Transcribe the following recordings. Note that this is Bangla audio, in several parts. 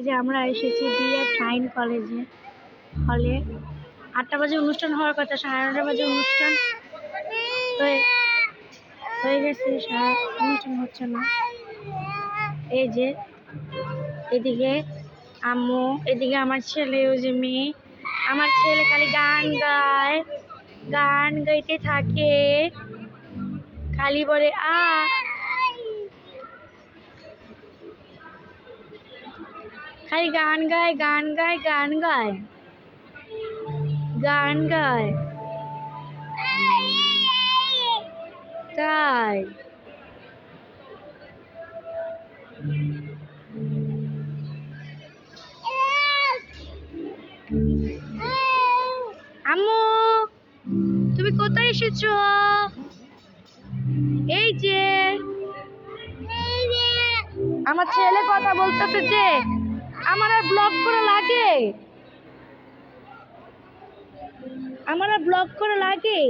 যে আমরা এসেছি বিএড ফাইন কলেজে হলে। 8টা বাজে অনুষ্ঠান হওয়ার কথা, 9:30 বাজে অনুষ্ঠান হয়ে গেছে, অনুষ্ঠান হচ্ছে না। এই যে এদিকে আম্মু, এদিকে আমার ছেলে, ওই যে মেয়ে। আমার ছেলে খালি গান গায়, গান গাইতে থাকে, খালি বলে খালি গান গায় গান গায় গান গায় গান গায় তাই আম্মু তুমি কোথায় এসেছো? এই যে আমার ছেলে কথা বলতেছে যে আমার আর ব্লগ করা লাগে, আমার আর ব্লগ করা লাগে।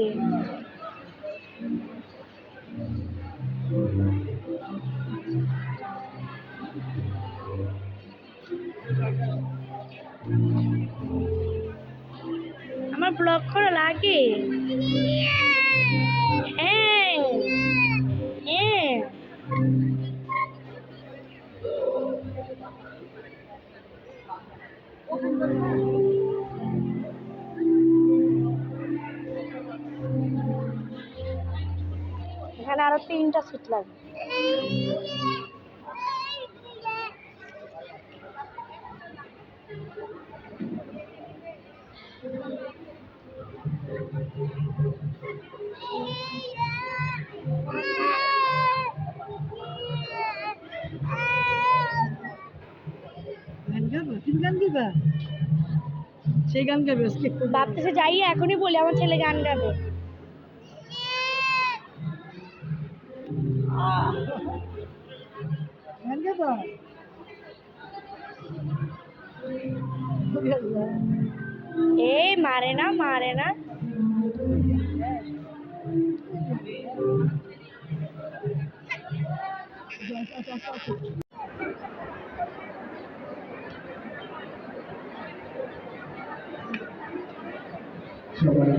আমার ব্লগ করা লাগে। হ্যাঁ হ্যাঁ এখানে আরো 3টা সিট লাগবে। সেই গান গাবে ভাবতেছে যাই এখনই বলি আমার ছেলে গান গাবে। গান গাবো মারে না মারে না। সবাই